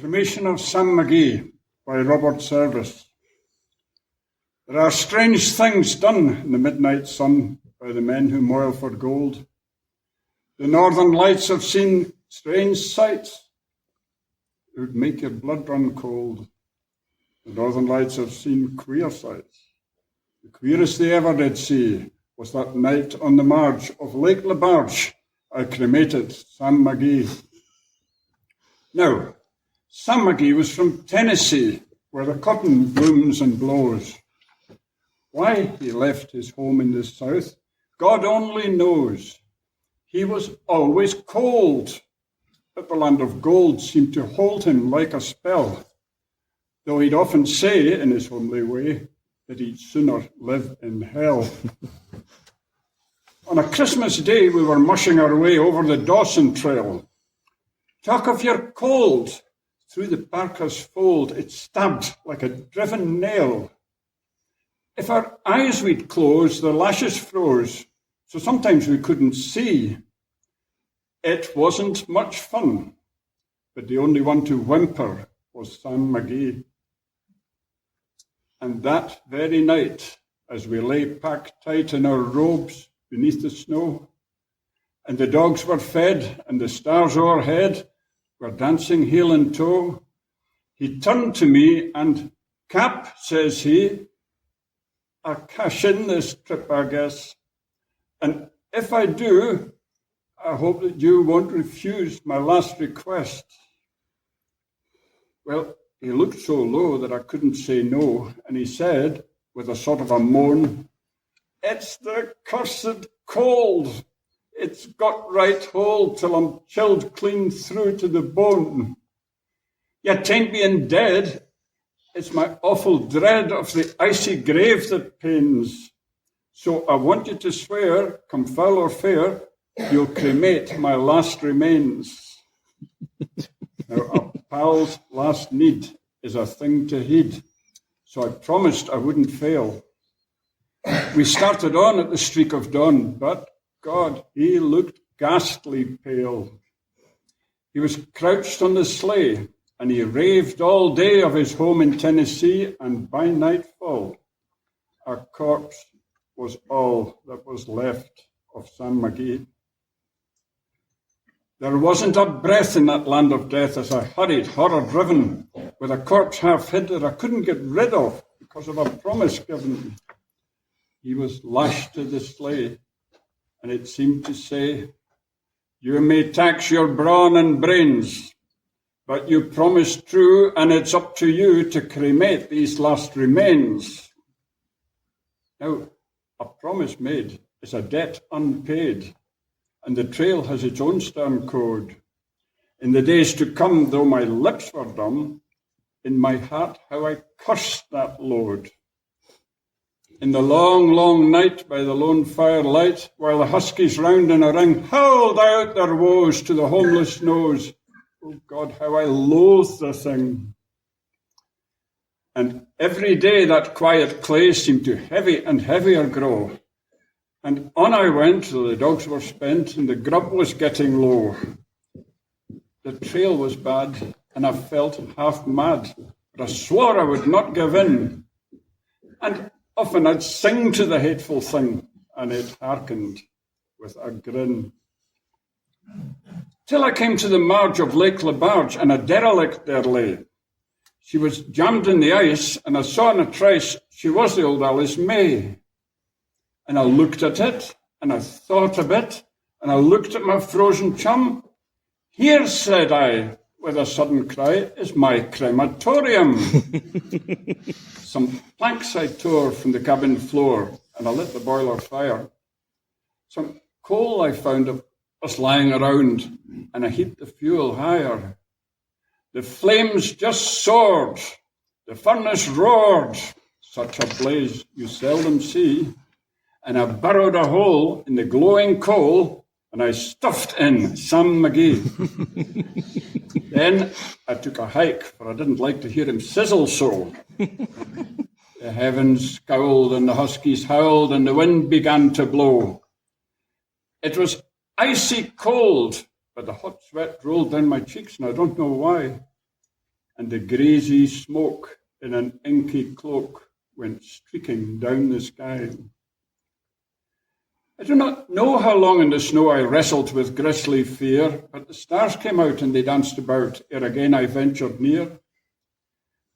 Cremation of Sam McGee by Robert Service. There are strange things done in the midnight sun by the men who moil for gold. The northern lights have seen strange sights that would make your blood run cold. The northern lights have seen queer sights. The queerest they ever did see was that night on the marge of Lake Labarge I cremated Sam McGee. Now, Sam McGee was from Tennessee, where the cotton blooms and blows. Why he left his home in the south, God only knows. He was always cold, but the land of gold seemed to hold him like a spell, though he'd often say, in his homely way, that he'd sooner live in hell. On a Christmas day, we were mushing our way over the Dawson Trail. Talk of your cold. Through the parka's fold, it stabbed like a driven nail. If our eyes we'd close, the lashes froze, so sometimes we couldn't see. It wasn't much fun, but the only one to whimper was Sam McGee. And that very night, as we lay packed tight in our robes beneath the snow, and the dogs were fed and the stars o'erhead were dancing heel and toe, he turned to me and, "Cap," says he, "I'll cash in this trip, I guess. And if I do, I hope that you won't refuse my last request." Well, he looked so low that I couldn't say no, and he said, with a sort of a moan, "It's the cursed cold. It's got right hold till I'm chilled clean through to the bone. Yet 'tain't being dead. It's my awful dread of the icy grave that pains. So I want you to swear, come foul or fair, you'll cremate my last remains." Now, a pal's last need is a thing to heed, so I promised I wouldn't fail. We started on at the streak of dawn, but God, he looked ghastly pale. He was crouched on the sleigh, and he raved all day of his home in Tennessee, and by nightfall, a corpse was all that was left of Sam McGee. There wasn't a breath in that land of death as I hurried, horror-driven, with a corpse half hid that I couldn't get rid of because of a promise given. He was lashed to the sleigh, and it seemed to say, "You may tax your brawn and brains, but you promised true, and it's up to you to cremate these last remains." Now, a promise made is a debt unpaid, and the trail has its own stern code. In the days to come, though my lips were dumb, in my heart how I cursed that load. In the long, long night by the lone firelight, while the huskies round in a ring howled out their woes to the homeless nose, oh God, how I loathed the thing. And every day that quiet clay seemed to heavy and heavier grow. And on I went till the dogs were spent and the grub was getting low. The trail was bad and I felt half mad, but I swore I would not give in. And often I'd sing to the hateful thing, and it hearkened with a grin. Till I came to the marge of Lake Labarge, and a derelict there lay. She was jammed in the ice, and I saw in a trice she was the old Alice May. And I looked at it, and I thought a bit, and I looked at my frozen chum. "Here," said I, with a sudden cry, "is my crematorium." Some planks I tore from the cabin floor, and I lit the boiler fire. Some coal I found was lying around, and I heaped the fuel higher. The flames just soared, the furnace roared, such a blaze you seldom see, and I burrowed a hole in the glowing coal, and I stuffed in Sam McGee. Then I took a hike, for I didn't like to hear him sizzle so. The heavens scowled and the huskies howled and the wind began to blow. It was icy cold, but the hot sweat rolled down my cheeks and I don't know why. and the grazy smoke in an inky cloak went streaking down the sky. I do not know how long in the snow I wrestled with grisly fear, but the stars came out and they danced about ere again I ventured near.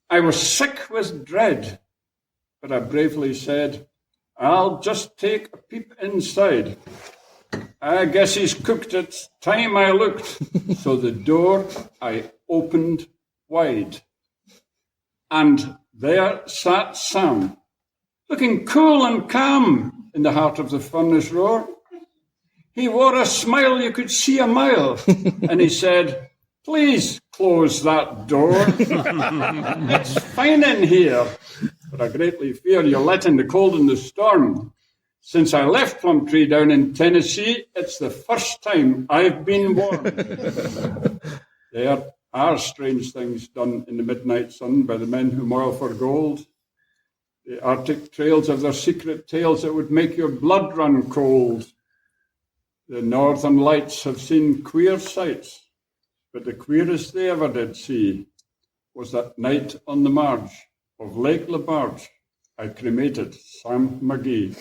I was sick with dread, but I bravely said, I'll just take a peep inside. I guess he's cooked it, time I looked. So the door I opened wide. And there sat Sam, looking cool and calm in the heart of the furnace roar. He wore a smile you could see a mile, and he said, please close that door. It's fine in here, but I greatly fear you'll let in the cold and the storm. Since I left Plumtree down in Tennessee, it's the first time I've been warm. There are strange things done in the midnight sun by the men who moil for gold. The Arctic trails have their secret tales that would make your blood run cold. The Northern Lights have seen queer sights, but the queerest they ever did see was that night on the marge of Lake Lebarge I cremated Sam McGee.